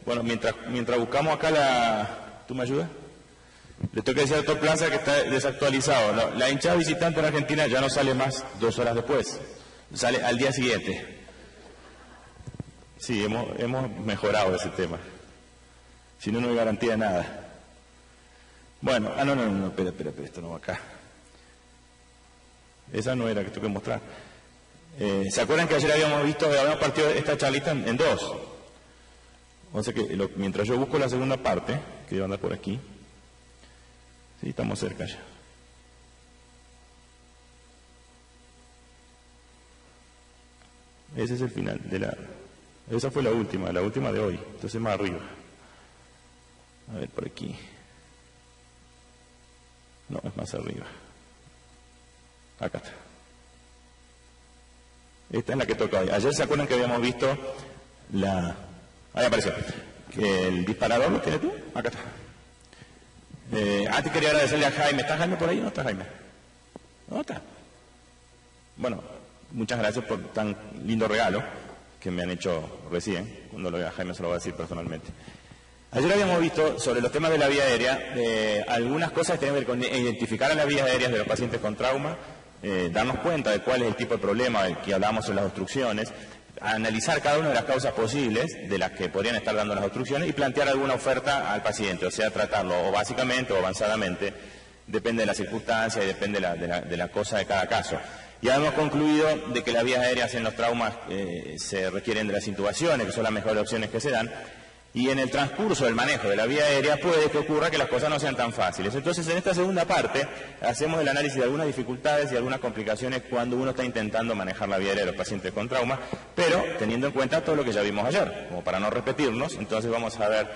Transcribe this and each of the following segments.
Bueno, mientras buscamos acá la... ¿Tú me ayudas? Le tengo que decir al doctor Plaza que está desactualizado. No, la hinchada visitante en Argentina ya no sale más 2 horas después. Sale al día siguiente. Sí, hemos mejorado ese tema. Si no, no hay garantía de nada. Bueno, no, espera, esto no va acá. Esa no era que tengo que mostrar. ¿Se acuerdan que ayer habíamos partido esta charlita en 2? O sea que mientras yo busco la segunda parte, que debe andar por aquí. Sí, estamos cerca ya. Ese es el final de la... Esa fue la última de hoy. Entonces más arriba. A ver, por aquí. No, es más arriba. Acá está. Esta es la que toca hoy. Ayer se acuerdan que habíamos visto la... Ahí apareció. Que el disparador lo tienes tú. Acá está. Antes quería agradecerle a Jaime. ¿Está Jaime por ahí? ¿No está Jaime? ¿No está? Bueno, muchas gracias por tan lindo regalo que me han hecho recién. Cuando lo vea Jaime se lo va a decir personalmente. Ayer habíamos visto sobre los temas de la vía aérea algunas cosas que tienen que ver con identificar a las vías aéreas de los pacientes con trauma, darnos cuenta de cuál es el tipo de problema del que hablábamos en las obstrucciones, analizar cada una de las causas posibles de las que podrían estar dando las obstrucciones y plantear alguna oferta al paciente, o sea, tratarlo o básicamente o avanzadamente, depende de la circunstancia y depende de la cosa de cada caso. Ya hemos concluido de que las vías aéreas en los traumas se requieren de las intubaciones, que son las mejores opciones que se dan, y en el transcurso del manejo de la vía aérea puede que ocurra que las cosas no sean tan fáciles. Entonces, en esta segunda parte, hacemos el análisis de algunas dificultades y algunas complicaciones cuando uno está intentando manejar la vía aérea de los pacientes con trauma, pero teniendo en cuenta todo lo que ya vimos ayer, como para no repetirnos. Entonces vamos a ver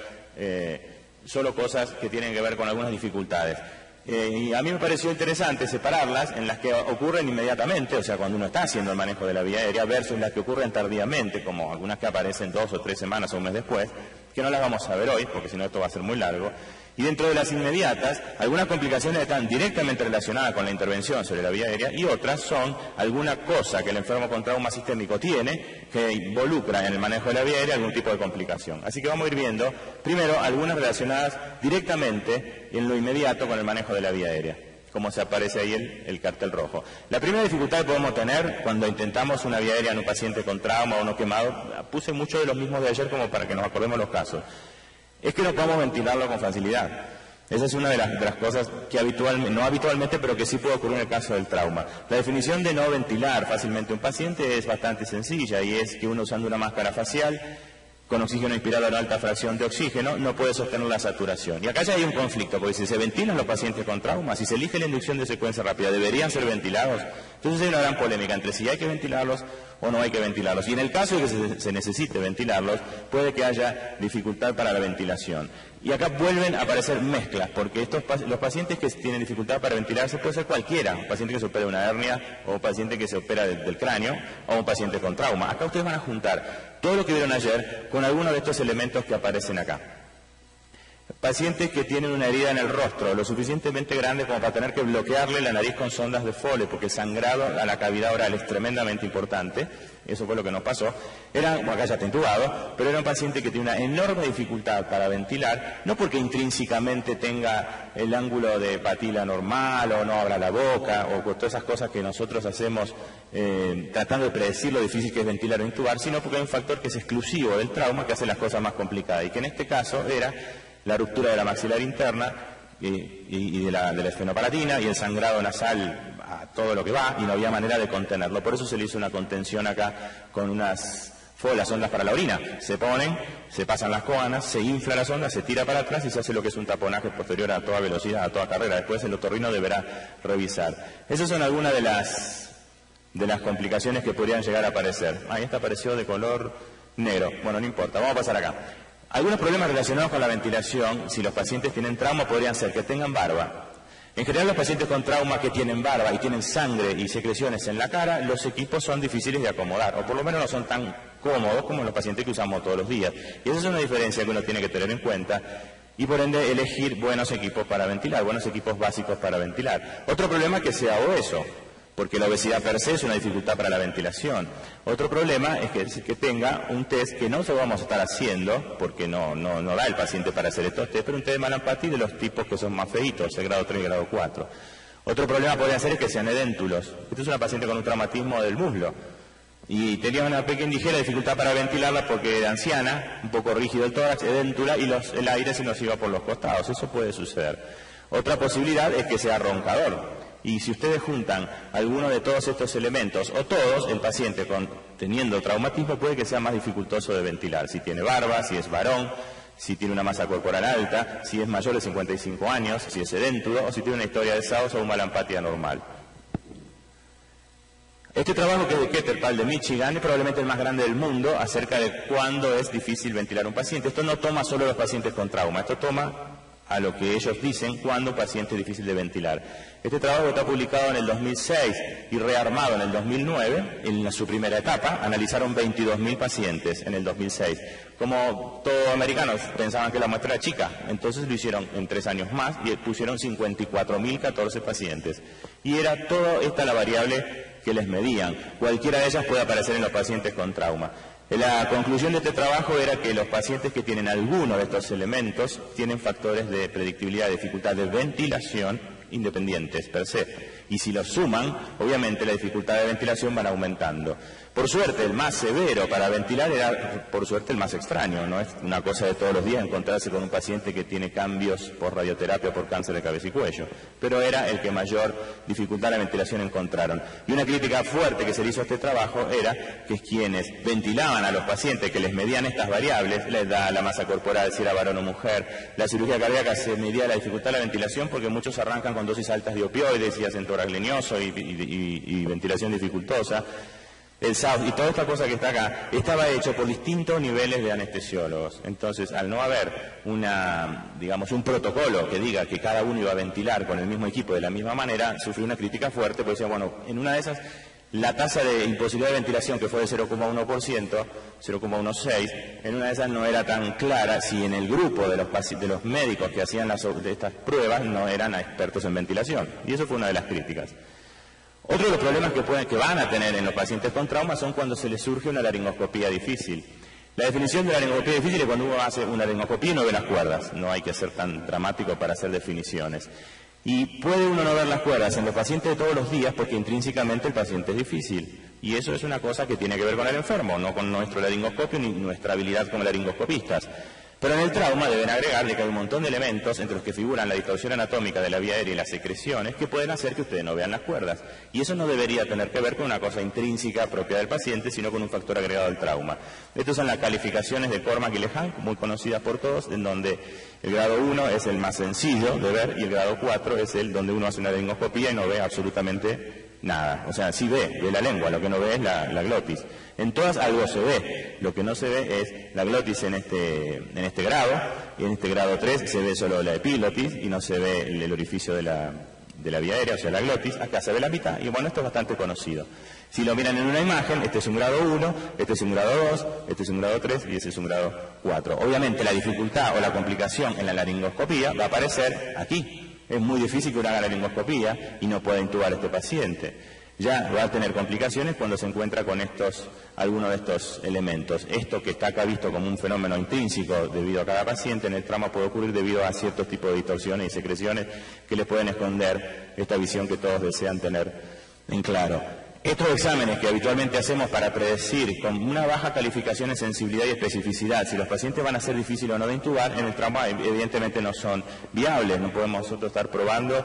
solo cosas que tienen que ver con algunas dificultades. Y a mí me pareció interesante separarlas en las que ocurren inmediatamente, o sea, cuando uno está haciendo el manejo de la vía aérea, versus las que ocurren tardíamente, como algunas que aparecen 2 o 3 semanas o un mes después, que no las vamos a ver hoy, porque si no esto va a ser muy largo. Y dentro de las inmediatas, algunas complicaciones están directamente relacionadas con la intervención sobre la vía aérea y otras son alguna cosa que el enfermo con trauma sistémico tiene que involucra en el manejo de la vía aérea algún tipo de complicación. Así que vamos a ir viendo, primero, algunas relacionadas directamente en lo inmediato con el manejo de la vía aérea, como se aparece ahí el cartel rojo. La primera dificultad que podemos tener cuando intentamos una vía aérea en un paciente con trauma o no quemado, puse muchos de los mismos de ayer como para que nos acordemos los casos, es que no podemos ventilarlo con facilidad. Esa es una de las cosas que no habitualmente, pero que sí puede ocurrir en el caso del trauma. La definición de no ventilar fácilmente a un paciente es bastante sencilla y es que uno usando una máscara facial con oxígeno inspirado a alta fracción de oxígeno no puede sostener la saturación. Y acá ya hay un conflicto, porque si se ventilan los pacientes con trauma, si se elige la inducción de secuencia rápida, ¿deberían ser ventilados? Entonces hay una gran polémica entre si hay que ventilarlos o no hay que ventilarlos. Y en el caso de que se necesite ventilarlos, puede que haya dificultad para la ventilación. Y acá vuelven a aparecer mezclas, porque los pacientes que tienen dificultad para ventilarse puede ser cualquiera, un paciente que se opera de una hernia, o un paciente que se opera del cráneo, o un paciente con trauma. Acá ustedes van a juntar todo lo que vieron ayer con algunos de estos elementos que aparecen acá. Pacientes que tienen una herida en el rostro, lo suficientemente grande como para tener que bloquearle la nariz con sondas de Foley, porque el sangrado a la cavidad oral es tremendamente importante. Eso fue lo que nos pasó. Acá ya está intubado, pero era un paciente que tiene una enorme dificultad para ventilar, no porque intrínsecamente tenga el ángulo de patila normal o no abra la boca o con todas esas cosas que nosotros hacemos tratando de predecir lo difícil que es ventilar o intubar, sino porque hay un factor que es exclusivo del trauma que hace las cosas más complicadas y que en este caso era la ruptura de la maxilar interna y de la esfenopalatina y el sangrado nasal a todo lo que va y no había manera de contenerlo. Por eso se le hizo una contención acá con unas sondas para la orina. Se ponen, se pasan las coanas, se infla la sonda, se tira para atrás y se hace lo que es un taponaje posterior a toda velocidad, a toda carrera. Después el otorrino deberá revisar. Esas son algunas de las complicaciones que podrían llegar a aparecer. Ahí esta apareció de color negro. Bueno, no importa, vamos a pasar acá. Algunos problemas relacionados con la ventilación, si los pacientes tienen trauma, podrían ser que tengan barba. En general, los pacientes con trauma que tienen barba y tienen sangre y secreciones en la cara, los equipos son difíciles de acomodar, o por lo menos no son tan cómodos como los pacientes que usamos todos los días. Y esa es una diferencia que uno tiene que tener en cuenta y por ende elegir buenos equipos para ventilar, buenos equipos básicos para ventilar. Otro problema es que sea obeso. porque la obesidad per se es una dificultad para la ventilación. Otro problema es que tenga un test que no se lo vamos a estar haciendo, porque no da el paciente para hacer estos test, pero un test de Mallampati de los tipos que son más feitos, el grado 3 y grado 4. Otro problema podría ser que sean edéntulos. Esta es una paciente con un traumatismo del muslo y tenía una pequeña ligera dificultad para ventilarla porque era anciana, un poco rígido el tórax, edéntula, y el aire se nos iba por los costados. Eso puede suceder. Otra posibilidad es que sea roncador. Y si ustedes juntan alguno de todos estos elementos, o todos, el paciente teniendo traumatismo puede que sea más dificultoso de ventilar. Si tiene barba, si es varón, si tiene una masa corporal alta, si es mayor de 55 años, si es edéntulo, o si tiene una historia de SAOS o un Mallampati anormal. Este trabajo, que es de Ketterpal de Michigan, es probablemente el más grande del mundo acerca de cuándo es difícil ventilar a un paciente. Esto no toma solo a los pacientes con trauma, esto toma a lo que ellos dicen cuando un paciente es difícil de ventilar. Este trabajo está publicado en el 2006 y rearmado en el 2009, en su primera etapa, analizaron 22.000 pacientes en el 2006. Como todos americanos pensaban que la muestra era chica, entonces lo hicieron en 3 años más y pusieron 54.014 pacientes. Y era toda esta la variable que les medían. Cualquiera de ellas puede aparecer en los pacientes con trauma. La conclusión de este trabajo era que los pacientes que tienen alguno de estos elementos tienen factores de predictibilidad, de dificultad de ventilación independientes per se. Y si los suman, obviamente la dificultad de ventilación van aumentando. Por suerte, el más severo para ventilar era, por suerte, el más extraño. No es una cosa de todos los días encontrarse con un paciente que tiene cambios por radioterapia o por cáncer de cabeza y cuello. Pero era el que mayor dificultad de la ventilación encontraron. Y una crítica fuerte que se le hizo a este trabajo era que quienes ventilaban a los pacientes, que les medían estas variables, la edad, la masa corporal, si era varón o mujer, la cirugía cardíaca, se medía la dificultad de la ventilación porque muchos arrancan con dosis altas de opioides y hacen tórax leñoso y ventilación dificultosa. El SAOS y toda esta cosa que está acá estaba hecho por distintos niveles de anestesiólogos. Entonces, al no haber un protocolo que diga que cada uno iba a ventilar con el mismo equipo de la misma manera, sufrió una crítica fuerte, porque decía, bueno, en una de esas, la tasa de imposibilidad de ventilación, que fue de 0,1%, 0,16, en una de esas no era tan clara si en el grupo de los médicos que hacían de estas pruebas no eran expertos en ventilación. Y eso fue una de las críticas. Otro de los problemas que van a tener en los pacientes con trauma son cuando se les surge una laringoscopía difícil. La definición de la laringoscopía difícil es cuando uno hace una laringoscopía y no ve las cuerdas. No hay que ser tan dramático para hacer definiciones. Y puede uno no ver las cuerdas en los pacientes de todos los días porque intrínsecamente el paciente es difícil. Y eso es una cosa que tiene que ver con el enfermo, no con nuestro laringoscopio ni nuestra habilidad como laringoscopistas. Pero en el trauma deben agregarle que hay un montón de elementos entre los que figuran la distorsión anatómica de la vía aérea y las secreciones que pueden hacer que ustedes no vean las cuerdas. Y eso no debería tener que ver con una cosa intrínseca propia del paciente, sino con un factor agregado al trauma. Estas son las calificaciones de Cormack y Lehane, muy conocidas por todos, en donde el grado 1 es el más sencillo de ver y el grado 4 es el donde uno hace una laringoscopía y no ve absolutamente nada. O sea, sí ve la lengua, lo que no ve es la glotis. En todas algo se ve, lo que no se ve es la glotis en este grado, y en este grado 3 se ve solo la epiglotis y no se ve el orificio de la vía aérea, o sea, la glotis. Acá se ve la mitad, y bueno, esto es bastante conocido. Si lo miran en una imagen, este es un grado 1, este es un grado 2, este es un grado 3 y este es un grado 4. Obviamente la dificultad o la complicación en la laringoscopía va a aparecer aquí. Es muy difícil que uno haga laringoscopía y no pueda intubar a este paciente. Ya va a tener complicaciones cuando se encuentra con algunos de estos elementos. Esto que está acá visto como un fenómeno intrínseco debido a cada paciente, en el trauma puede ocurrir debido a ciertos tipos de distorsiones y secreciones que les pueden esconder esta visión que todos desean tener en claro. Estos exámenes que habitualmente hacemos para predecir con una baja calificación en sensibilidad y especificidad si los pacientes van a ser difíciles o no de intubar, en el trauma evidentemente no son viables. No podemos nosotros estar probando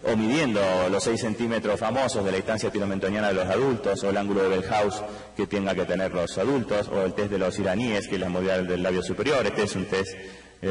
o midiendo los 6 centímetros famosos de la distancia tinomentoniana de los adultos, o el ángulo de Bellhaus que tenga que tener los adultos, o el test de los iraníes, que es la mordida del labio superior. Este es un test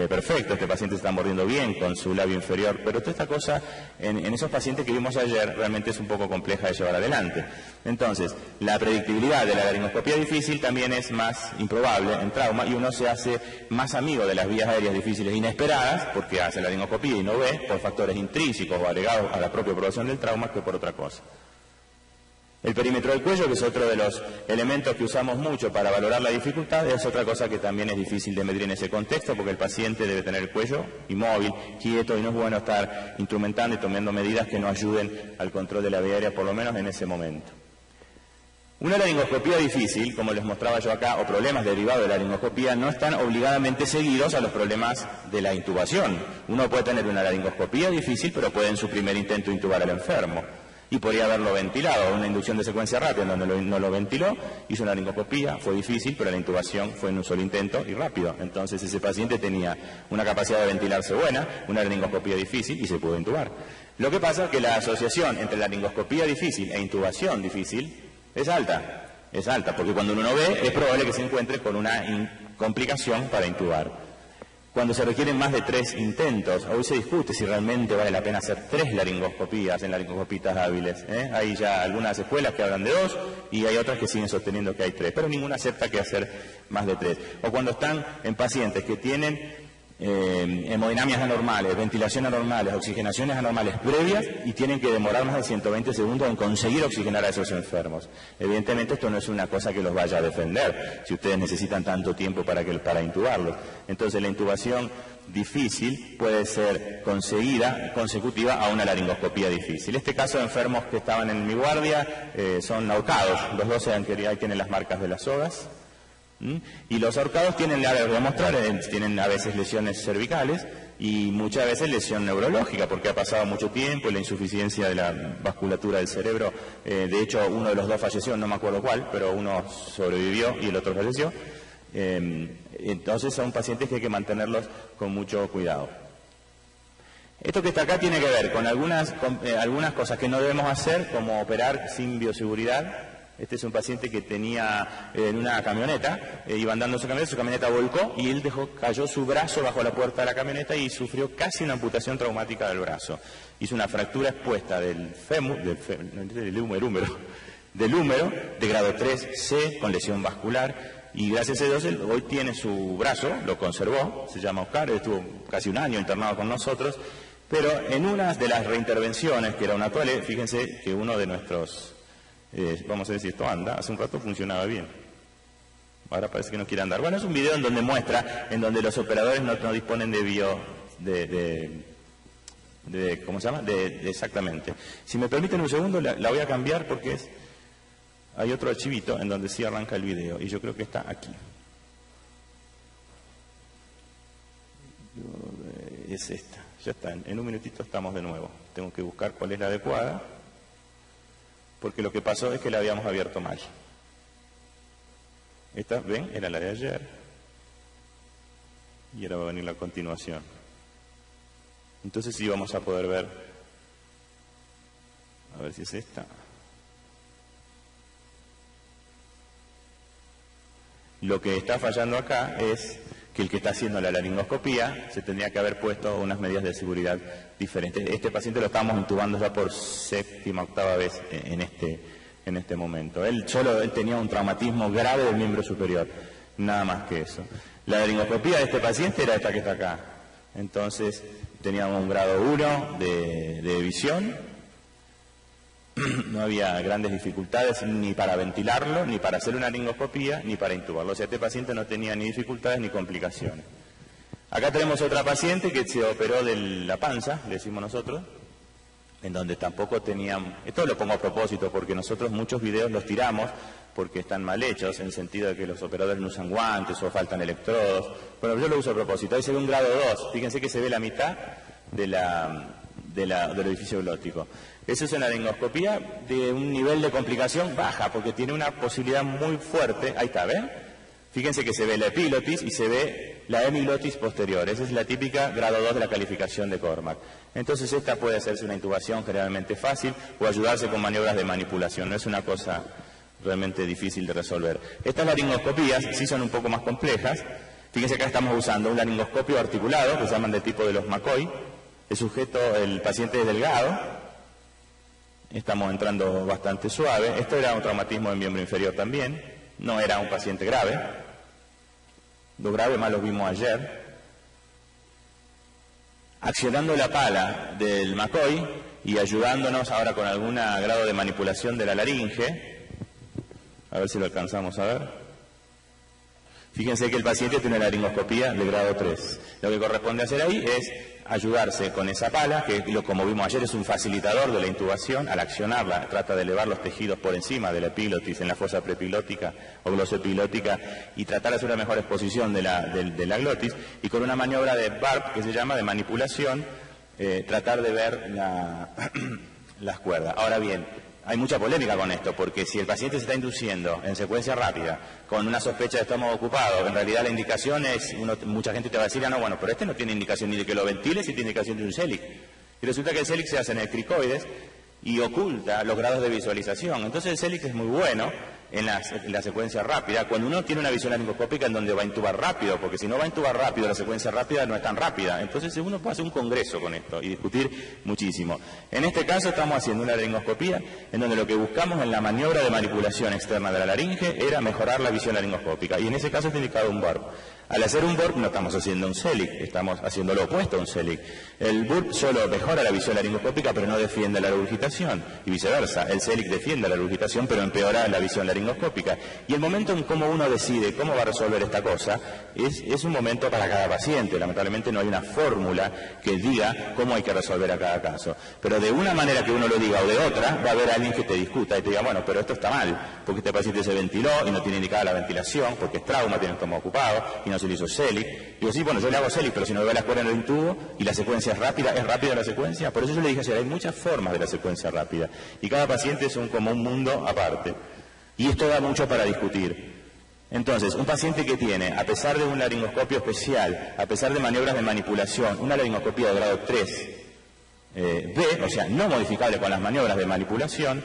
perfecto, este paciente se está mordiendo bien con su labio inferior, pero toda esta cosa en esos pacientes que vimos ayer realmente es un poco compleja de llevar adelante. Entonces, la predictibilidad de la laringoscopía difícil también es más improbable en trauma, y uno se hace más amigo de las vías aéreas difíciles inesperadas, porque hace la laringoscopía y no ve, por factores intrínsecos o agregados a la propia progresión del trauma, que por otra cosa. El perímetro del cuello, que es otro de los elementos que usamos mucho para valorar la dificultad, es otra cosa que también es difícil de medir en ese contexto, porque el paciente debe tener el cuello inmóvil, quieto, y no es bueno estar instrumentando y tomando medidas que no ayuden al control de la vía aérea, por lo menos en ese momento. Una laringoscopía difícil, como les mostraba yo acá, o problemas derivados de la laringoscopía, no están obligadamente seguidos a los problemas de la intubación. Uno puede tener una laringoscopía difícil, pero puede en su primer intento intubar al enfermo. Y podría haberlo ventilado, una inducción de secuencia rápida en donde no lo ventiló, hizo una laringoscopía, fue difícil, pero la intubación fue en un solo intento y rápido. Entonces ese paciente tenía una capacidad de ventilarse buena, una laringoscopía difícil y se pudo intubar. Lo que pasa es que la asociación entre laringoscopía difícil e intubación difícil es alta, porque cuando uno no ve es probable que se encuentre con una complicación para intubar. Cuando se requieren más de 3 intentos, hoy se discute si realmente vale la pena hacer 3 laringoscopías en laringoscopistas hábiles. Hay ya algunas escuelas que hablan de 2 y hay otras que siguen sosteniendo que hay 3, pero ninguna acepta que hacer más de 3. O cuando están en pacientes que tienen hemodinamias anormales, ventilación anormales, oxigenaciones anormales previas y tienen que demorar más de 120 segundos en conseguir oxigenar a esos enfermos. Evidentemente esto no es una cosa que los vaya a defender, si ustedes necesitan tanto tiempo para intubarlos. Entonces la intubación difícil puede ser consecutiva a una laringoscopía difícil. Este caso de enfermos que estaban en mi guardia son ahorcados, los dos ahí tienen las marcas de las sogas. Y los ahorcados tienen a veces lesiones cervicales y muchas veces lesión neurológica porque ha pasado mucho tiempo y la insuficiencia de la vasculatura del cerebro. De hecho, uno de los dos falleció, no me acuerdo cuál, pero uno sobrevivió y el otro falleció. Entonces son pacientes que hay que mantenerlos con mucho cuidado. Esto que está acá tiene que ver con algunas cosas que no debemos hacer, como operar sin bioseguridad. Este es un paciente que tenía en una camioneta, iba andando en su camioneta volcó y él cayó su brazo bajo la puerta de la camioneta y sufrió casi una amputación traumática del brazo. Hizo una fractura expuesta del húmero, de grado 3C con lesión vascular y gracias a Dios él hoy tiene su brazo, lo conservó, se llama Oscar, estuvo casi un año internado con nosotros, pero en una de las reintervenciones, que era una toaleta, fíjense que uno de nuestros... vamos a ver si esto anda, hace un rato funcionaba bien, ahora parece que no quiere andar. Bueno, es un video en donde muestra, en donde los operadores no disponen ¿cómo se llama? Exactamente. Si me permiten un segundo, la voy a cambiar porque hay otro archivito en donde sí arranca el video y yo creo que está aquí. Es esta, ya está, en un minutito estamos de nuevo. Tengo que buscar cuál es la adecuada. Porque lo que pasó es que la habíamos abierto mal. Esta, ven, era la de ayer. Y ahora va a venir la continuación. Entonces sí vamos a poder ver. A ver si es esta. Lo que está fallando acá es que el que está haciendo la laringoscopía se tendría que haber puesto unas medidas de seguridad diferentes. Este paciente lo estamos intubando ya por 7ª, 8ª vez en este momento. Él tenía un traumatismo grave del miembro superior, nada más que eso. La laringoscopía de este paciente era esta que está acá. Entonces teníamos un grado 1 de visión. No había grandes dificultades ni para ventilarlo, ni para hacer una laringoscopía, ni para intubarlo. O sea, este paciente no tenía ni dificultades ni complicaciones. Acá tenemos otra paciente que se operó de la panza, le decimos nosotros, en donde tampoco teníamos... Esto lo pongo a propósito porque nosotros muchos videos los tiramos porque están mal hechos, en el sentido de que los operadores no usan guantes o faltan electrodos. Bueno, yo lo uso a propósito. Ahí se ve un grado 2. Fíjense que se ve la mitad del orificio glótico. Eso es una laringoscopía de un nivel de complicación baja, porque tiene una posibilidad muy fuerte. Ahí está, ¿ven? Fíjense que se ve la epiglotis y se ve la hemiglotis posterior. Esa es la típica grado 2 de la calificación de Cormack. Entonces esta puede hacerse una intubación generalmente fácil o ayudarse con maniobras de manipulación. No es una cosa realmente difícil de resolver. Estas laringoscopías sí son un poco más complejas. Fíjense que acá estamos usando un laringoscopio articulado, que se llaman de tipo de los McCoy. El paciente es delgado. Estamos entrando bastante suave. Esto era un traumatismo del miembro inferior también. No era un paciente grave. Lo grave más lo vimos ayer. Accionando la pala del McCoy, y ayudándonos ahora con algún grado de manipulación de la laringe. A ver si lo alcanzamos a ver. Fíjense que el paciente tiene una laringoscopía de grado 3. Lo que corresponde hacer ahí es ayudarse con esa pala, que como vimos ayer es un facilitador de la intubación. Al accionarla trata de elevar los tejidos por encima de la epiglotis en la fosa preepiglótica o glosoepiglótica y tratar de hacer una mejor exposición de la glotis, y con una maniobra de BARP que se llama de manipulación tratar de ver las cuerdas. Ahora bien, hay mucha polémica con esto, porque si el paciente se está induciendo en secuencia rápida con una sospecha de estómago ocupado, en realidad la indicación es, mucha gente te va a decir, no, bueno, pero este no tiene indicación ni de que lo ventiles, y tiene indicación de un CELIC. Y resulta que el CELIC se hace en el cricoides y oculta los grados de visualización. Entonces el CELIC es muy bueno en la secuencia rápida, cuando uno tiene una visión laringoscópica en donde va a intubar rápido, porque si no va a intubar rápido, la secuencia rápida no es tan rápida. Entonces uno puede hacer un congreso con esto y discutir muchísimo. En este caso estamos haciendo una laringoscopía en donde lo que buscamos en la maniobra de manipulación externa de la laringe era mejorar la visión laringoscópica, y en ese caso está indicado un BARP. Al hacer un BURP no estamos haciendo un CELIC, estamos haciendo lo opuesto a un CELIC. El BURP solo mejora la visión laringoscópica, pero no defiende la regurgitación, y viceversa. El CELIC defiende la regurgitación, pero empeora la visión laringoscópica. Y el momento en cómo uno decide cómo va a resolver esta cosa es un momento para cada paciente. Lamentablemente no hay una fórmula que diga cómo hay que resolver a cada caso. Pero de una manera que uno lo diga o de otra, va a haber alguien que te discuta y te diga, bueno, pero esto está mal, porque este paciente se ventiló y no tiene indicada la ventilación, porque es trauma, tiene el estómago ocupado y no se le hizo CELIC. Digo, sí, bueno, yo le hago CELIC, pero si no me va a la escuela en el intubo y la secuencia es rápida la secuencia. Por eso yo le dije ayer, hay muchas formas de la secuencia rápida y cada paciente es como un mundo aparte. Y esto da mucho para discutir. Entonces, un paciente que tiene, a pesar de un laringoscopio especial, a pesar de maniobras de manipulación, una laringoscopía de grado 3 B, o sea, no modificable con las maniobras de manipulación,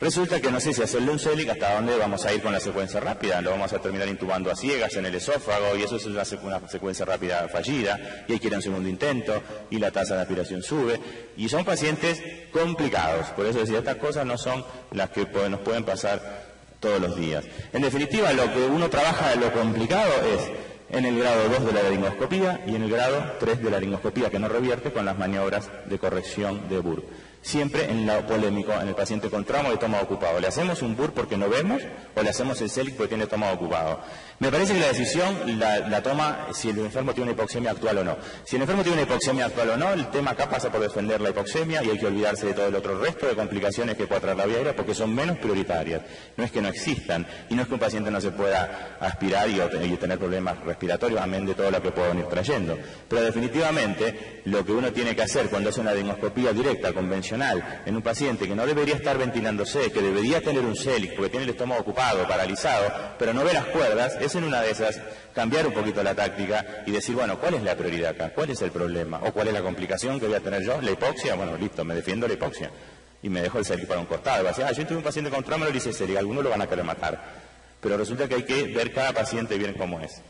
resulta que no sé si hacerle un CELIC, hasta dónde vamos a ir con la secuencia rápida. Lo vamos a terminar intubando a ciegas en el esófago, y eso es una secuencia rápida fallida, y hay que ir a un segundo intento, y la tasa de aspiración sube, y son pacientes complicados. Por eso decía, estas cosas no son las que nos pueden pasar todos los días. En definitiva, lo que uno trabaja de lo complicado es en el grado 2 de la laringoscopía y en el grado 3 de la laringoscopía, que no revierte con las maniobras de corrección de BURP. Siempre en lo polémico, en el paciente con trauma de estómago ocupado. ¿Le hacemos un BURP porque no vemos o le hacemos el CELIC porque tiene estómago ocupado? Me parece que la decisión la toma si el enfermo tiene una hipoxemia actual o no. Si el enfermo tiene una hipoxemia actual o no, el tema acá pasa por defender la hipoxemia, y hay que olvidarse de todo el otro resto de complicaciones que puede traer la vía aérea, porque son menos prioritarias. No es que no existan, y no es que un paciente no se pueda aspirar y tener problemas respiratorios, amén de todo lo que puedan ir trayendo. Pero definitivamente lo que uno tiene que hacer cuando hace una laringoscopía directa, convencional, en un paciente que no debería estar ventilándose, que debería tener un CELIC porque tiene el estómago ocupado, paralizado, pero no ve las cuerdas, es en una de esas cambiar un poquito la táctica y decir, bueno, ¿cuál es la prioridad acá? ¿Cuál es el problema? ¿O cuál es la complicación que voy a tener yo? ¿La hipoxia? Bueno, listo, me defiendo la hipoxia. Y me dejo el CELIC para un costado. Va a decir, yo tuve un paciente con trauma, no le hice CELIC, algunos lo van a querer matar. Pero resulta que hay que ver cada paciente bien cómo es.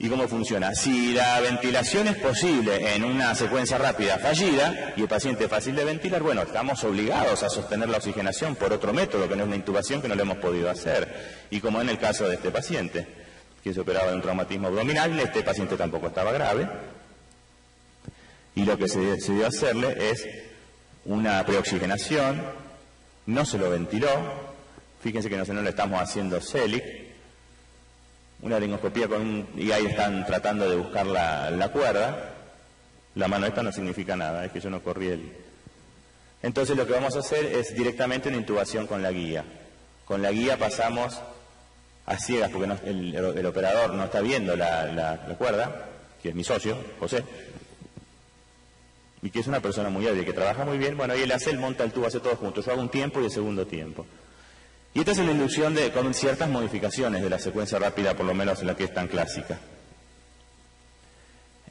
¿Y cómo funciona? Si la ventilación es posible en una secuencia rápida fallida y el paciente es fácil de ventilar, bueno, estamos obligados a sostener la oxigenación por otro método, que no es una intubación, que no lo hemos podido hacer. Y como en el caso de este paciente, que se operaba de un traumatismo abdominal, este paciente tampoco estaba grave. Y lo que se decidió hacerle es una preoxigenación, no se lo ventiló. Fíjense que no le estamos haciendo CELIC. Una laringoscopía y ahí están tratando de buscar la cuerda. La mano esta no significa nada, es que yo no corrí el... Entonces lo que vamos a hacer es directamente una intubación con la guía. Con la guía pasamos a ciegas, porque el operador no está viendo la cuerda, que es mi socio, José, y que es una persona muy hábil, que trabaja muy bien. Bueno, y él monta el tubo, hace todo junto. Yo hago un tiempo y el segundo tiempo. Y esta es una inducción con ciertas modificaciones de la secuencia rápida, por lo menos la que es tan clásica.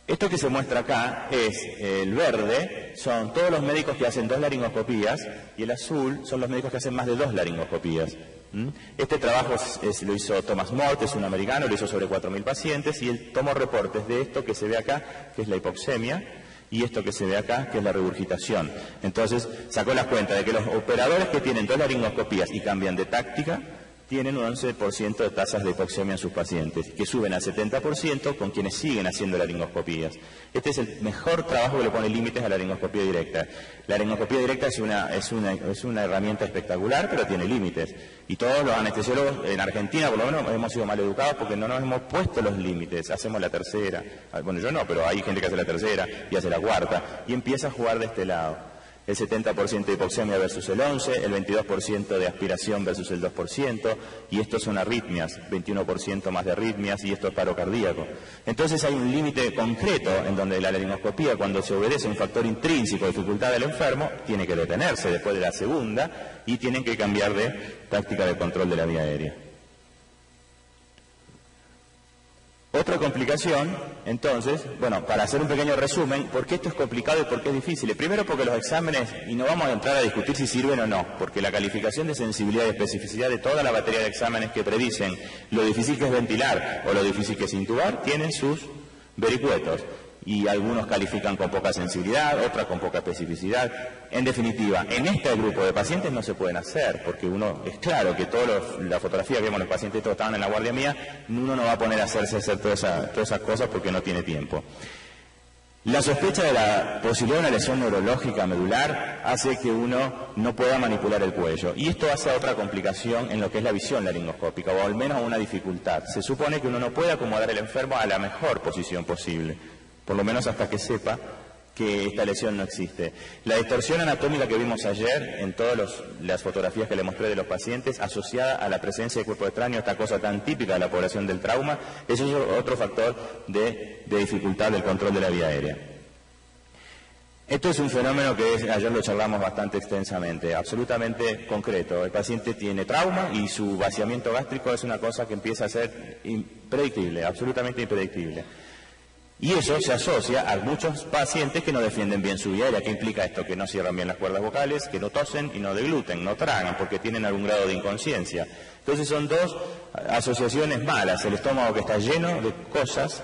Esto que se muestra acá es el verde, son todos los médicos que hacen 2 laringoscopías, y el azul son los médicos que hacen más de 2 laringoscopías. Este trabajo lo hizo Thomas Mort, es un americano, lo hizo sobre 4.000 pacientes, y él tomó reportes de esto que se ve acá, que es la hipoxemia, y esto que se ve acá, que es la regurgitación. Entonces, sacó las cuentas de que los operadores que tienen 2 laringoscopías y cambian de táctica, tienen un 11% de tasas de hipoxemia en sus pacientes, que suben al 70% con quienes siguen haciendo laringoscopías. Este es el mejor trabajo que le pone límites a la laringoscopía directa. La laringoscopía directa es una herramienta espectacular, pero tiene límites. Y todos los anestesiólogos en Argentina, por lo menos, hemos sido mal educados porque no nos hemos puesto los límites. Hacemos la tercera. Bueno, yo no, pero hay gente que hace la tercera y hace la cuarta. Y empieza a jugar de este lado. El 70% de hipoxemia versus el 11%, el 22% de aspiración versus el 2%, y estos son arritmias, 21% más de arritmias, y esto es paro cardíaco. Entonces hay un límite concreto en donde la laringoscopía, cuando se obedece a un factor intrínseco de dificultad del enfermo, tiene que detenerse después de la segunda, y tienen que cambiar de táctica de control de la vía aérea. Otra complicación, entonces, bueno, para hacer un pequeño resumen, ¿por qué esto es complicado y por qué es difícil? Primero porque los exámenes, y no vamos a entrar a discutir si sirven o no, porque la calificación de sensibilidad y especificidad de toda la batería de exámenes que predicen lo difícil que es ventilar o lo difícil que es intubar, tienen sus vericuetos. Y algunos califican con poca sensibilidad, otras con poca especificidad. En definitiva, en este grupo de pacientes no se pueden hacer, porque uno, es claro que la fotografía que vemos los pacientes todos estaban en la guardia mía, uno no va a poner a hacer todas esas cosas porque no tiene tiempo. La sospecha de la posibilidad de una lesión neurológica medular hace que uno no pueda manipular el cuello. Y esto hace a otra complicación en lo que es la visión laringoscópica, o al menos a una dificultad. Se supone que uno no puede acomodar al enfermo a la mejor posición posible, por lo menos hasta que sepa que esta lesión no existe. La distorsión anatómica que vimos ayer en todas las fotografías que le mostré de los pacientes, asociada a la presencia de cuerpo extraño, esta cosa tan típica de la población del trauma, eso es otro factor de dificultad del control de la vía aérea. Esto es un fenómeno que ayer lo charlamos bastante extensamente, absolutamente concreto. El paciente tiene trauma y su vaciamiento gástrico es una cosa que empieza a ser impredictible, absolutamente impredictible. Y eso se asocia a muchos pacientes que no defienden bien su vía aérea. ¿Qué implica esto? Que no cierran bien las cuerdas vocales, que no tosen y no degluten, no tragan, porque tienen algún grado de inconsciencia. Entonces son dos asociaciones malas. El estómago que está lleno de cosas,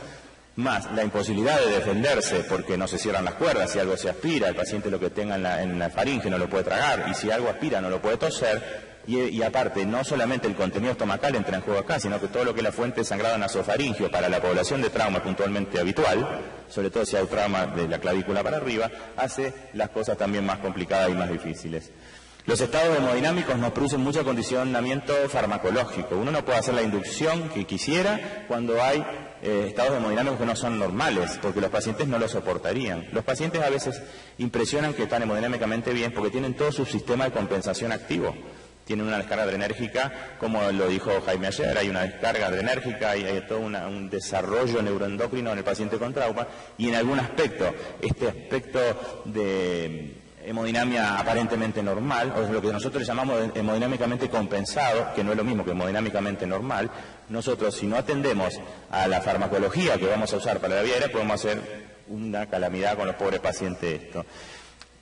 más la imposibilidad de defenderse porque no se cierran las cuerdas. Si algo se aspira, el paciente lo que tenga en la faringe no lo puede tragar, y si algo aspira no lo puede toser. Y aparte, no solamente el contenido estomacal entra en juego acá, sino que todo lo que es la fuente de sangrado nasofaringio para la población de trauma puntualmente habitual, sobre todo si hay trauma de la clavícula para arriba, hace las cosas también más complicadas y más difíciles. Los estados hemodinámicos nos producen mucho condicionamiento farmacológico. Uno no puede hacer la inducción que quisiera cuando hay estados hemodinámicos que no son normales, porque los pacientes no lo soportarían. Los pacientes a veces impresionan que están hemodinámicamente bien porque tienen todo su sistema de compensación activo. Tienen una descarga adrenérgica, como lo dijo Jaime ayer, hay una descarga adrenérgica, hay todo un desarrollo neuroendocrino en el paciente con trauma, y en algún aspecto, este aspecto de hemodinamia aparentemente normal, o lo que nosotros llamamos hemodinámicamente compensado, que no es lo mismo que hemodinámicamente normal, nosotros si no atendemos a la farmacología que vamos a usar para la vía aérea, podemos hacer una calamidad con los pobres pacientes esto.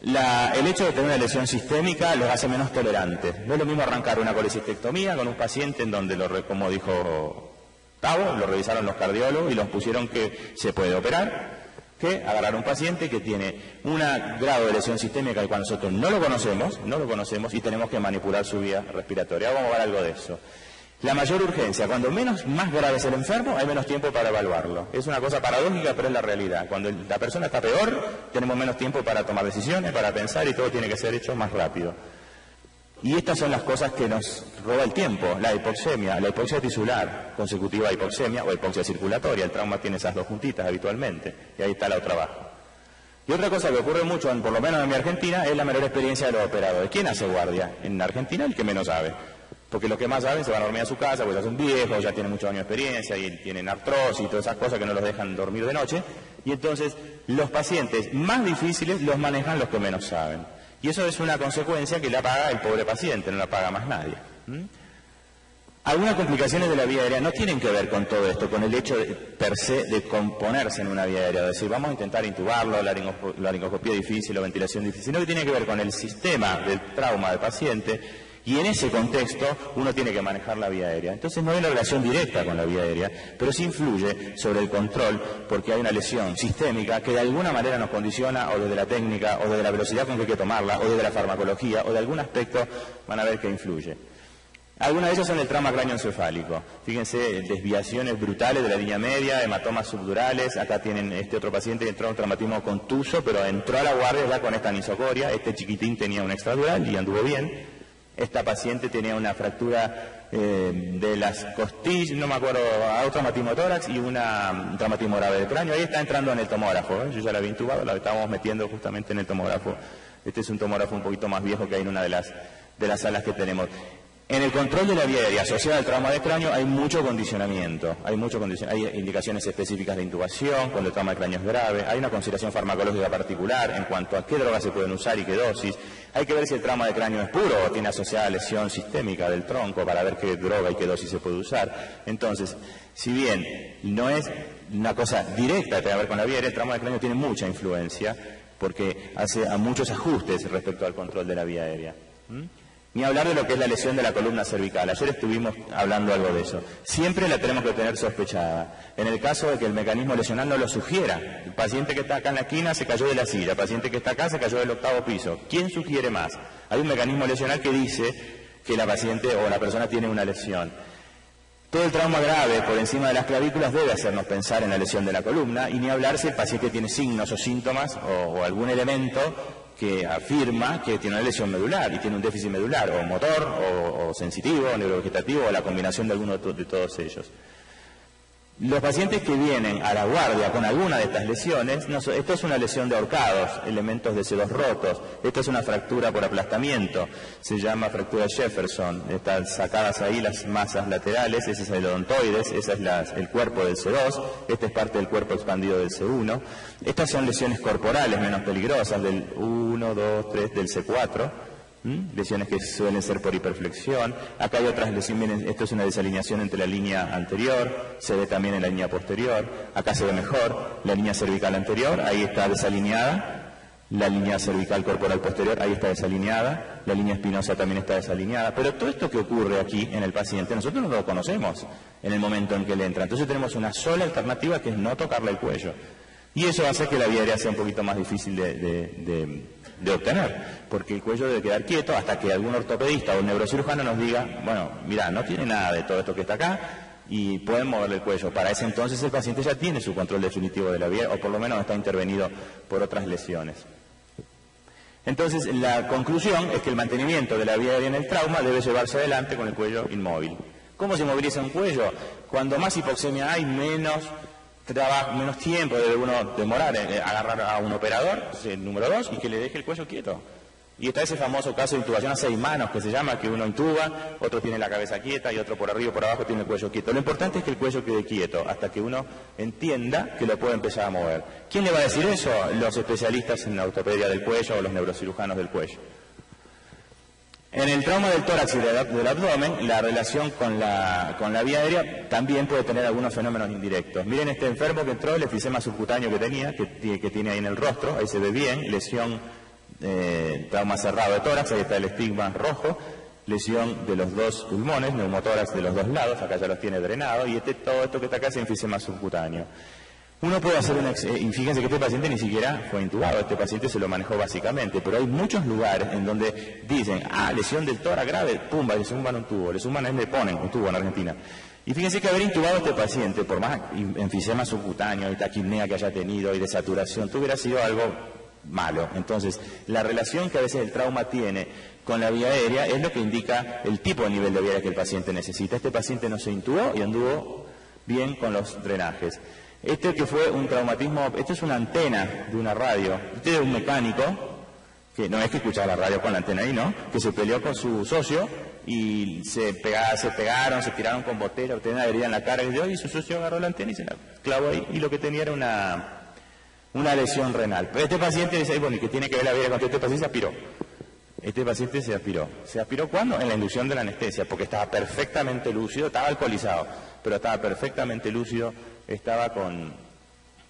El hecho de tener una lesión sistémica los hace menos tolerantes. No es lo mismo arrancar una colecistectomía con un paciente en donde, como dijo Tavo, lo revisaron los cardiólogos y los pusieron que se puede operar, que agarrar un paciente que tiene un grado de lesión sistémica el cual nosotros no lo conocemos y tenemos que manipular su vía respiratoria. Ahora vamos a ver algo de eso. La mayor urgencia, cuando más grave es el enfermo, hay menos tiempo para evaluarlo. Es una cosa paradójica, pero es la realidad. Cuando la persona está peor, tenemos menos tiempo para tomar decisiones, para pensar, y todo tiene que ser hecho más rápido. Y estas son las cosas que nos roba el tiempo. La hipoxia tisular, consecutiva a hipoxemia o hipoxia circulatoria. El trauma tiene esas dos juntitas habitualmente, y ahí está la otra abajo. Y otra cosa que ocurre mucho, por lo menos en mi Argentina, es la menor experiencia de los operadores. ¿Quién hace guardia? En Argentina el que menos sabe. Porque los que más saben se van a dormir a su casa, porque ya son viejos, ya tienen muchos años de experiencia y tienen artrosis y todas esas cosas que no los dejan dormir de noche. Y entonces los pacientes más difíciles los manejan los que menos saben. Y eso es una consecuencia que la paga el pobre paciente, no la paga más nadie. Algunas complicaciones de la vía aérea no tienen que ver con todo esto, con el hecho per se de componerse en una vía aérea, es decir, vamos a intentar intubarlo, laringoscopía difícil o ventilación difícil, sino que tiene que ver con el sistema del trauma del paciente. Y en ese contexto uno tiene que manejar la vía aérea. Entonces no hay una relación directa con la vía aérea, pero sí influye sobre el control porque hay una lesión sistémica que de alguna manera nos condiciona, o desde la técnica, o desde la velocidad con que hay que tomarla, o desde la farmacología, o de algún aspecto van a ver que influye. Algunas de ellas son el trauma cráneoencefálico. Fíjense, desviaciones brutales de la línea media, hematomas subdurales. Acá tienen este otro paciente que entró a un traumatismo contuso, pero entró a la guardia ya con esta anisocoria. Este chiquitín tenía un extradural y anduvo bien. Esta paciente tenía una fractura de las costillas, no me acuerdo, a un traumatismo de tórax y un traumatismo grave del cráneo. Ahí está entrando en el tomógrafo. Yo ya la había intubado, la estábamos metiendo justamente en el tomógrafo. Este es un tomógrafo un poquito más viejo que hay en una de las salas que tenemos. En el control de la vía aérea asociada al trauma de cráneo hay mucho condicionamiento, hay indicaciones específicas de intubación cuando el trauma de cráneo es grave, hay una consideración farmacológica particular en cuanto a qué drogas se pueden usar y qué dosis, hay que ver si el trauma de cráneo es puro o tiene asociada lesión sistémica del tronco para ver qué droga y qué dosis se puede usar. Entonces, si bien no es una cosa directa que tenga que ver con la vía aérea, el trauma de cráneo tiene mucha influencia porque hace a muchos ajustes respecto al control de la vía aérea. Ni hablar de lo que es la lesión de la columna cervical. Ayer estuvimos hablando algo de eso. Siempre la tenemos que tener sospechada. En el caso de que el mecanismo lesional no lo sugiera. El paciente que está acá en la esquina se cayó de la silla. El paciente que está acá se cayó del 8º piso. ¿Quién sugiere más? Hay un mecanismo lesional que dice que la paciente o la persona tiene una lesión. Todo el trauma grave por encima de las clavículas debe hacernos pensar en la lesión de la columna y ni hablar si el paciente tiene signos o síntomas o algún elemento que afirma que tiene una lesión medular y tiene un déficit medular o motor o sensitivo o neurovegetativo o la combinación de alguno de todos ellos. Los pacientes que vienen a la guardia con alguna de estas lesiones, esto es una lesión de ahorcados, elementos de C2 rotos, esto es una fractura por aplastamiento, se llama fractura de Jefferson, están sacadas ahí las masas laterales, ese es el odontoides, ese es el cuerpo del C2, este es parte del cuerpo expandido del C1, estas son lesiones corporales menos peligrosas del 1, 2, 3, del C4, lesiones que suelen ser por hiperflexión. Acá hay otras lesiones, esto es una desalineación entre la línea anterior, se ve también en la línea posterior, acá se ve mejor, la línea cervical anterior, ahí está desalineada, la línea cervical corporal posterior, ahí está desalineada, la línea espinosa también está desalineada, pero todo esto que ocurre aquí en el paciente, nosotros no lo conocemos en el momento en que le entra, entonces tenemos una sola alternativa que es no tocarle el cuello, y eso hace que la vía aérea sea un poquito más difícil de obtener, porque el cuello debe quedar quieto hasta que algún ortopedista o un neurocirujano nos diga, bueno, mira, no tiene nada de todo esto que está acá y pueden moverle el cuello. Para ese entonces el paciente ya tiene su control definitivo de la vía, o por lo menos está intervenido por otras lesiones. Entonces, la conclusión es que el mantenimiento de la vía aérea en el trauma debe llevarse adelante con el cuello inmóvil. ¿Cómo se moviliza un cuello? Cuando más hipoxemia hay, menos tiempo debe uno demorar en agarrar a un operador, el número 2, y que le deje el cuello quieto. Y está ese famoso caso de intubación a 6 manos que se llama, que uno intuba, otro tiene la cabeza quieta y otro por arriba y por abajo tiene el cuello quieto. Lo importante es que el cuello quede quieto hasta que uno entienda que lo puede empezar a mover. ¿Quién le va a decir eso? Los especialistas en la ortopedia del cuello o los neurocirujanos del cuello. En el trauma del tórax y del abdomen, la relación con la vía aérea también puede tener algunos fenómenos indirectos. Miren este enfermo que entró, el efisema subcutáneo que tenía, que tiene ahí en el rostro, ahí se ve bien, lesión, trauma cerrado de tórax, ahí está el estigma rojo, lesión de los dos pulmones, neumotórax de los dos lados, acá ya los tiene drenados, y todo esto que está acá es enfisema subcutáneo. Uno puede hacer y fíjense que este paciente ni siquiera fue intubado, este paciente se lo manejó básicamente, pero hay muchos lugares en donde dicen, lesión del tórax grave, pumba, le suman un tubo, le ponen un tubo en Argentina. Y fíjense que haber intubado a este paciente, por más enfisema subcutáneo y taquipnea que haya tenido y desaturación, hubiera sido algo malo. Entonces, la relación que a veces el trauma tiene con la vía aérea es lo que indica el tipo de nivel de vía aérea que el paciente necesita. Este paciente no se intubó y anduvo bien con los drenajes. Este que fue un traumatismo, esto es una antena de una radio, este es un mecánico, que no es que escuchaba la radio con la antena ahí, ¿no? Que se peleó con su socio y se pegaron, se tiraron con botella, tenía una herida en la cara y su socio agarró la antena y se la clavó ahí y lo que tenía era una lesión renal. Pero este paciente dice, bueno, ¿y qué tiene que ver la vida con este paciente? Se aspiró. Este paciente se aspiró. ¿Se aspiró cuándo? En la inducción de la anestesia, porque estaba perfectamente lúcido, estaba alcoholizado, pero estaba perfectamente lúcido, estaba con,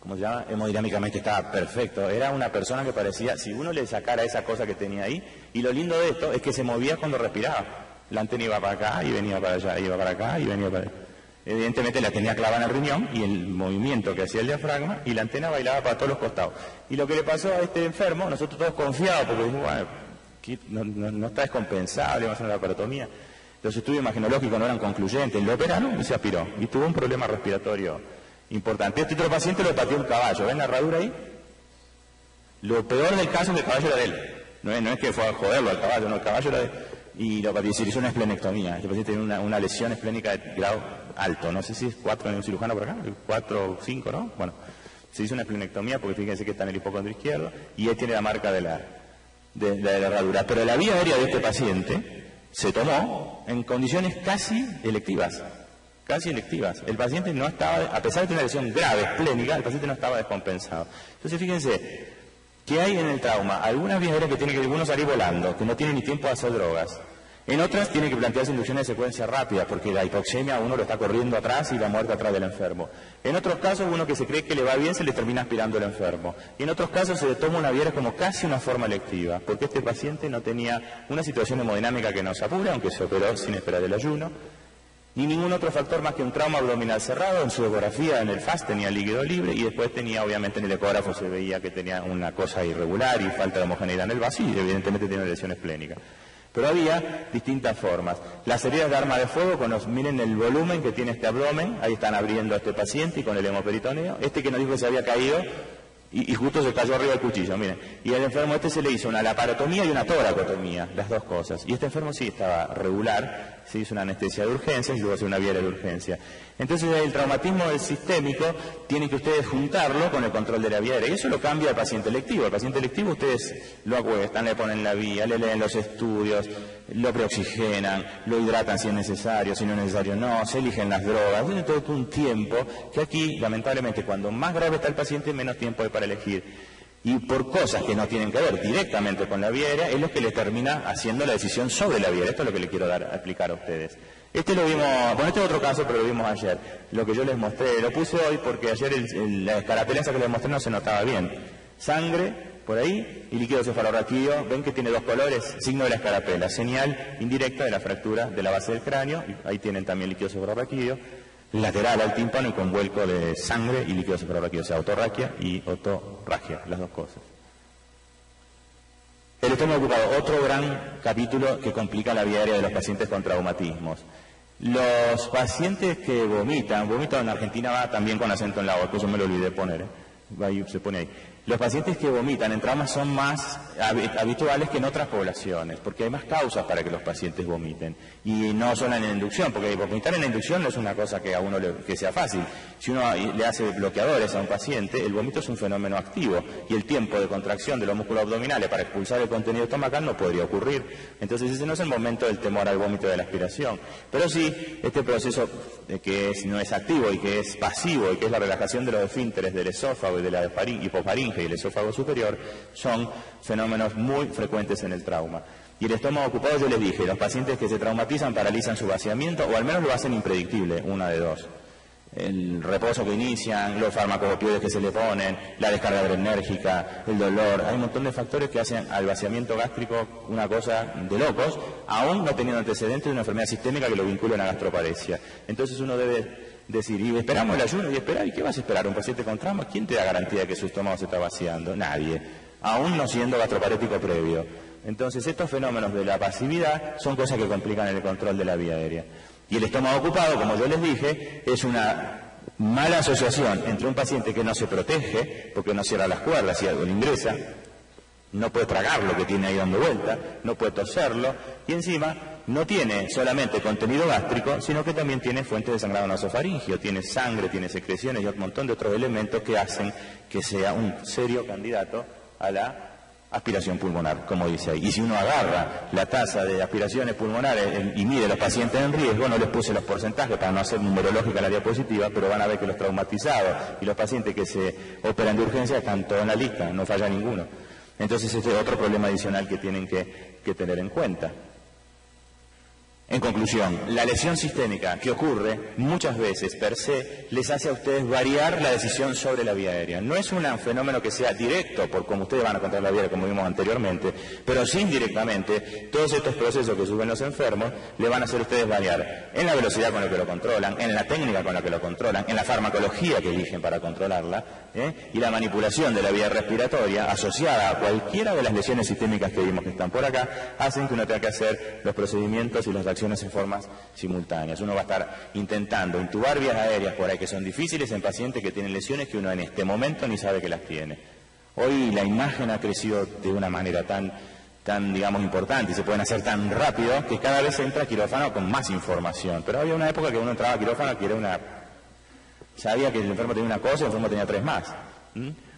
¿cómo se llama? Hemodinámicamente estaba perfecto. Era una persona que parecía, si uno le sacara esa cosa que tenía ahí, y lo lindo de esto es que se movía cuando respiraba. La antena iba para acá y venía para allá, iba para acá y venía para allá. Evidentemente la tenía clavada en el riñón y el movimiento que hacía el diafragma y la antena bailaba para todos los costados. Y lo que le pasó a este enfermo, nosotros todos confiados, porque dijimos, bueno, no está descompensado, le vamos a hacer una laparotomía. Los estudios imagenológicos no eran concluyentes, lo operaron y se aspiró. Y tuvo un problema respiratorio importante. Este otro paciente lo pateó un caballo. ¿Ven la herradura ahí? Lo peor del caso es que el caballo era de él. No es que fue a joderlo al caballo, no, el caballo era de él. Y lo pateó, se hizo una esplenectomía. Este paciente tiene una lesión esplénica de grado alto. No sé si es 4 en un cirujano por acá, 4 o 5, ¿no? Bueno, se hizo una esplenectomía porque fíjense que está en el hipocondrio izquierdo y él tiene la marca de la herradura. Pero la vía aérea de este paciente se tomó en condiciones casi electivas. Casi electivas. El paciente no estaba, a pesar de tener una lesión grave, esplénica, el paciente no estaba descompensado. Entonces fíjense que hay en el trauma algunas vías aéreas que tienen que uno salir volando, que no tiene ni tiempo de hacer drogas. En otras tiene que plantearse inducciones de secuencia rápida, porque la hipoxemia uno lo está corriendo atrás y la muerte atrás del enfermo. En otros casos uno que se cree que le va bien se le termina aspirando al enfermo. Y en otros casos se le toma una vía como casi una forma electiva, porque este paciente no tenía una situación hemodinámica que nos apure, aunque se operó sin esperar el ayuno, ni ningún otro factor más que un trauma abdominal cerrado. En su ecografía, en el FAS, tenía líquido libre y después tenía, obviamente, en el ecógrafo se veía que tenía una cosa irregular y falta de homogeneidad en el vaso y evidentemente tiene una lesión esplénica. Pero había distintas formas. Las heridas de arma de fuego, miren el volumen que tiene este abdomen, ahí están abriendo a este paciente y con el hemoperitoneo. Este que nos dijo que se había caído y justo se cayó arriba del cuchillo, miren. Y al enfermo este se le hizo una laparotomía y una toracotomía, las dos cosas. Y este enfermo sí estaba regular, se hizo una anestesia de urgencia y luego hace una vía de urgencia. Entonces el traumatismo del sistémico tienen que ustedes juntarlo con el control de la vía aérea. Y eso lo cambia al paciente electivo. El paciente electivo ustedes lo acuestan, le ponen la vía, le leen los estudios, lo preoxigenan, lo hidratan si es necesario, si no es necesario no, se eligen las drogas. Tiene todo un tiempo que aquí, lamentablemente, cuando más grave está el paciente, menos tiempo hay para elegir. Y por cosas que no tienen que ver directamente con la vía aérea, es lo que le termina haciendo la decisión sobre la vía aérea. Esto es lo que le quiero explicar a ustedes. Este lo vimos, bueno, este es otro caso, pero lo vimos ayer. Lo que yo les mostré, lo puse hoy porque ayer la escarapela esa que les mostré no se notaba bien. Sangre, por ahí, y líquido cefalorraquídeo. Ven que tiene dos colores, signo de la escarapela, señal indirecta de la fractura de la base del cráneo. Y ahí tienen también líquido cefalorraquídeo, lateral al tímpano y con vuelco de sangre y líquido cefalorraquídeo, o sea, otorraquia y otorragia, las dos cosas. El estómago ocupado, otro gran capítulo que complica la vía aérea de los pacientes con traumatismos. Los pacientes que vomitan en Argentina va también con acento en la O, que yo me lo olvidé poner, ahí se pone ahí. Los pacientes que vomitan en traumas son más habituales que en otras poblaciones, porque hay más causas para que los pacientes vomiten. Y no solo en la inducción, porque vomitar en la inducción no es una cosa que a uno que sea fácil. Si uno le hace bloqueadores a un paciente, el vómito es un fenómeno activo y el tiempo de contracción de los músculos abdominales para expulsar el contenido estomacal no podría ocurrir. Entonces ese no es el momento del temor al vómito de la aspiración. Pero sí, este proceso que no es activo y que es pasivo y que es la relajación de los esfínteres del esófago y de la hipofaringe y el esófago superior, son fenómenos muy frecuentes en el trauma. Y el estómago ocupado, yo les dije, los pacientes que se traumatizan paralizan su vaciamiento o al menos lo hacen impredictible, una de dos. El reposo que inician, los farmacopioides que se le ponen, la descarga adrenérgica, el dolor, hay un montón de factores que hacen al vaciamiento gástrico una cosa de locos, aún no teniendo antecedentes de una enfermedad sistémica que lo vincule a la gastroparesia. Entonces uno debe decir, y esperamos el ayuno y esperar, ¿y qué vas a esperar? ¿Un paciente con trauma? ¿Quién te da garantía de que su estómago se está vaciando? Nadie, aún no siendo gastroparético previo. Entonces estos fenómenos de la pasividad son cosas que complican el control de la vía aérea. Y el estómago ocupado, como yo les dije, es una mala asociación entre un paciente que no se protege, porque no cierra las cuerdas y algo le ingresa, no puede tragar lo que tiene ahí dando vuelta, no puede toserlo, y encima no tiene solamente contenido gástrico, sino que también tiene fuentes de sangrado nasofaringio, tiene sangre, tiene secreciones y un montón de otros elementos que hacen que sea un serio candidato a la aspiración pulmonar, como dice ahí. Y si uno agarra la tasa de aspiraciones pulmonares y mide a los pacientes en riesgo, no les puse los porcentajes para no hacer numerológica la diapositiva, pero van a ver que los traumatizados y los pacientes que se operan de urgencia están todos en la lista, no falla ninguno. Entonces este es otro problema adicional que tienen que tener en cuenta. En conclusión, la lesión sistémica que ocurre muchas veces per se les hace a ustedes variar la decisión sobre la vía aérea. No es un fenómeno que sea directo por cómo ustedes van a controlar la vía aérea, como vimos anteriormente, pero sí indirectamente todos estos procesos que suben los enfermos le van a hacer a ustedes variar en la velocidad con la que lo controlan, en la técnica con la que lo controlan, en la farmacología que eligen para controlarla, y la manipulación de la vía respiratoria asociada a cualquiera de las lesiones sistémicas que vimos que están por acá, hacen que uno tenga que hacer los procedimientos y las acciones contracciones en formas simultáneas. Uno va a estar intentando intubar vías aéreas por ahí que son difíciles en pacientes que tienen lesiones que uno en este momento ni sabe que las tiene. Hoy la imagen ha crecido de una manera tan digamos, importante y se pueden hacer tan rápido que cada vez se entra a quirófano con más información. Pero había una época que uno entraba a quirófano que era sabía que el enfermo tenía una cosa y el enfermo tenía 3 más.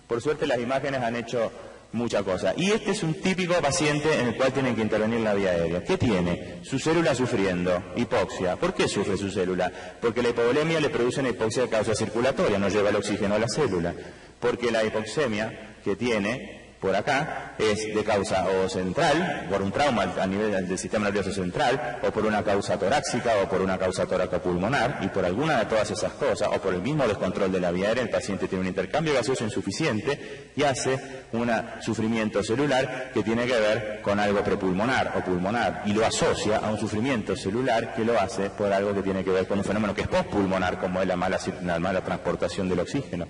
Por suerte las imágenes han hecho mucha cosa. Y este es un típico paciente en el cual tienen que intervenir la vía aérea. ¿Qué tiene? Su célula sufriendo, hipoxia. ¿Por qué sufre su célula? Porque la hipovolemia le produce una hipoxia de causa circulatoria, no lleva el oxígeno a la célula. Porque la hipoxemia que tiene por acá es de causa o central, por un trauma a nivel del sistema nervioso central, o por una causa torácica, o por una causa tóraco-pulmonar, y por alguna de todas esas cosas, o por el mismo descontrol de la vía aérea, el paciente tiene un intercambio gaseoso insuficiente y hace un sufrimiento celular que tiene que ver con algo prepulmonar o pulmonar, y lo asocia a un sufrimiento celular que lo hace por algo que tiene que ver con un fenómeno que es postpulmonar, como es la mala transportación del oxígeno.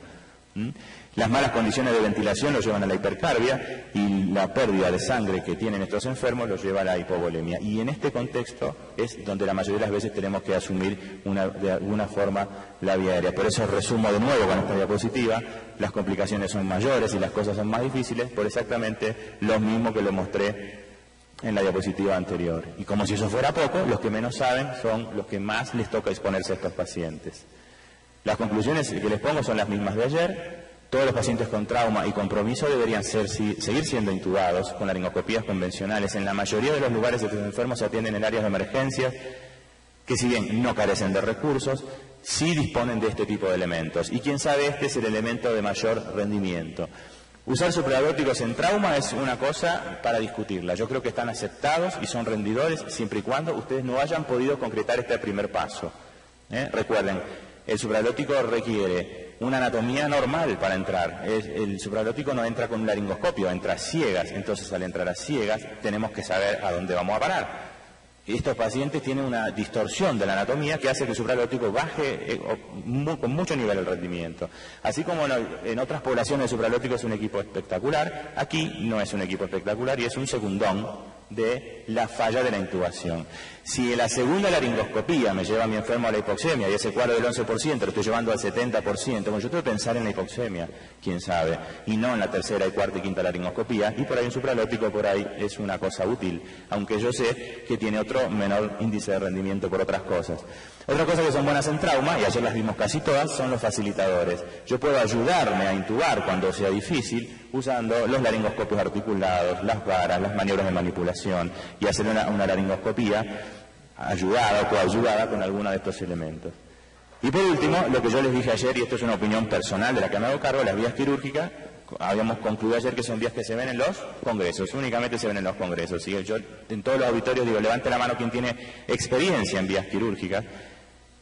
Las malas condiciones de ventilación lo llevan a la hipercarbia y la pérdida de sangre que tienen estos enfermos los lleva a la hipovolemia. Y en este contexto es donde la mayoría de las veces tenemos que asumir de alguna forma la vía aérea. Por eso resumo de nuevo con esta diapositiva, las complicaciones son mayores y las cosas son más difíciles por exactamente lo mismo que lo mostré en la diapositiva anterior. Y como si eso fuera poco, los que menos saben son los que más les toca exponerse a estos pacientes. Las conclusiones que les pongo son las mismas de ayer. Todos los pacientes con trauma y compromiso deberían seguir siendo intubados con laringoscopías convencionales. En la mayoría de los lugares de estos enfermos se atienden en áreas de emergencias que, si bien no carecen de recursos, sí disponen de este tipo de elementos. Y quién sabe, este es el elemento de mayor rendimiento. Usar supraglóticos en trauma es una cosa para discutirla. Yo creo que están aceptados y son rendidores siempre y cuando ustedes no hayan podido concretar este primer paso. Recuerden, el supraglótico requiere una anatomía normal para entrar. El supraglótico no entra con un laringoscopio, entra a ciegas. Entonces, al entrar a ciegas, tenemos que saber a dónde vamos a parar. Estos pacientes tienen una distorsión de la anatomía que hace que el supraglótico baje con mucho nivel el rendimiento. Así como en otras poblaciones el supraglótico es un equipo espectacular, aquí no es un equipo espectacular y es un segundón de la falla de la intubación. Si en la segunda laringoscopía me lleva a mi enfermo a la hipoxemia y ese cuadro del 11% lo estoy llevando al 70%, bueno, yo tengo que pensar en la hipoxemia, quién sabe, y no en la tercera y cuarta y quinta laringoscopía, y por ahí un supraglótico por ahí es una cosa útil, aunque yo sé que tiene otro menor índice de rendimiento por otras cosas. Otras cosas que son buenas en trauma, y ayer las vimos casi todas, son los facilitadores. Yo puedo ayudarme a intubar cuando sea difícil usando los laringoscopios articulados, las varas, las maniobras de manipulación y hacer una laringoscopía ayudada o coayudada con alguno de estos elementos. Y por último, lo que yo les dije ayer, y esto es una opinión personal de la que me hago cargo, las vías quirúrgicas, habíamos concluido ayer que son vías que se ven en los congresos, únicamente se ven en los congresos. ¿Sí? Yo en todos los auditorios digo, levante la mano quien tiene experiencia en vías quirúrgicas,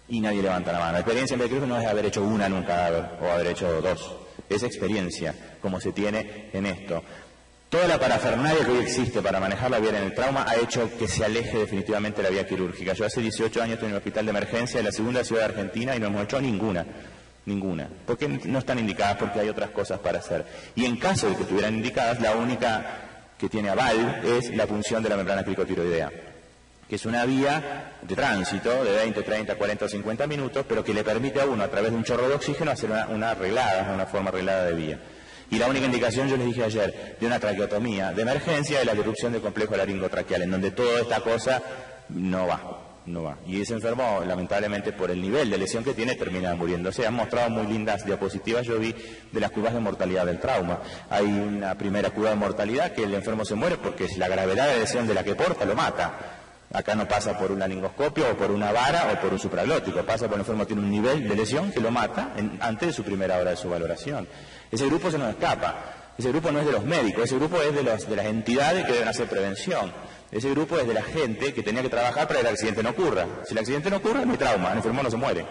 y nadie levanta la mano. La experiencia en vías quirúrgicas no es haber hecho una en un cadáver o haber hecho 2, es experiencia, como se tiene en esto. Toda la parafernalia que hoy existe para manejar la vía en el trauma ha hecho que se aleje definitivamente la vía quirúrgica. Yo hace 18 años estoy en un hospital de emergencia de la segunda ciudad de Argentina y no hemos hecho ninguna. Porque no están indicadas, porque hay otras cosas para hacer. Y en caso de que estuvieran indicadas, la única que tiene aval es la punción de la membrana cricotiroidea, que es una vía de tránsito de 20, 30, 40 o 50 minutos, pero que le permite a uno, a través de un chorro de oxígeno, hacer una forma arreglada de vía. Y la única indicación, yo les dije ayer, de una traqueotomía de emergencia es la disrupción del complejo laringotraqueal, en donde toda esta cosa no va. Y ese enfermo, lamentablemente, por el nivel de lesión que tiene, termina muriéndose. Han mostrado muy lindas diapositivas, yo vi, de las curvas de mortalidad del trauma. Hay una primera curva de mortalidad que el enfermo se muere porque es la gravedad de lesión de la que porta, lo mata. Acá no pasa por un laringoscopio o por una vara o por un supraglótico, pasa por el enfermo tiene un nivel de lesión que lo mata antes de su primera hora de su valoración. Ese grupo se nos escapa, ese grupo no es de los médicos, ese grupo es de las entidades que deben hacer prevención, ese grupo es de la gente que tenía que trabajar para que el accidente no ocurra. Si el accidente no ocurre, no hay trauma, el enfermo no se muere.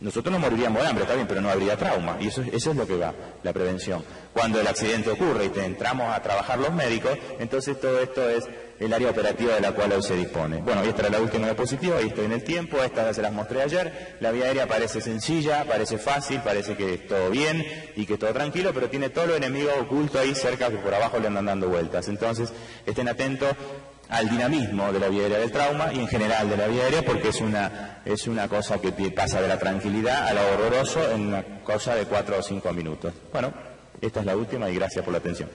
Nosotros no moriríamos de hambre, está bien, pero no habría trauma, y eso es lo que va, la prevención. Cuando el accidente ocurre y entramos a trabajar los médicos, entonces todo esto es el área operativa de la cual hoy se dispone. Bueno, esta era la última diapositiva, ahí estoy en el tiempo, estas se las mostré ayer. La vía aérea parece sencilla, parece fácil, parece que es todo bien y que es todo tranquilo, pero tiene todo lo enemigo oculto ahí cerca que por abajo le andan dando vueltas. Entonces, estén atentos al dinamismo de la vía aérea del trauma y en general de la vía aérea, porque es una cosa que pasa de la tranquilidad a lo horroroso en una cosa de 4 o 5 minutos. Bueno, esta es la última y gracias por la atención.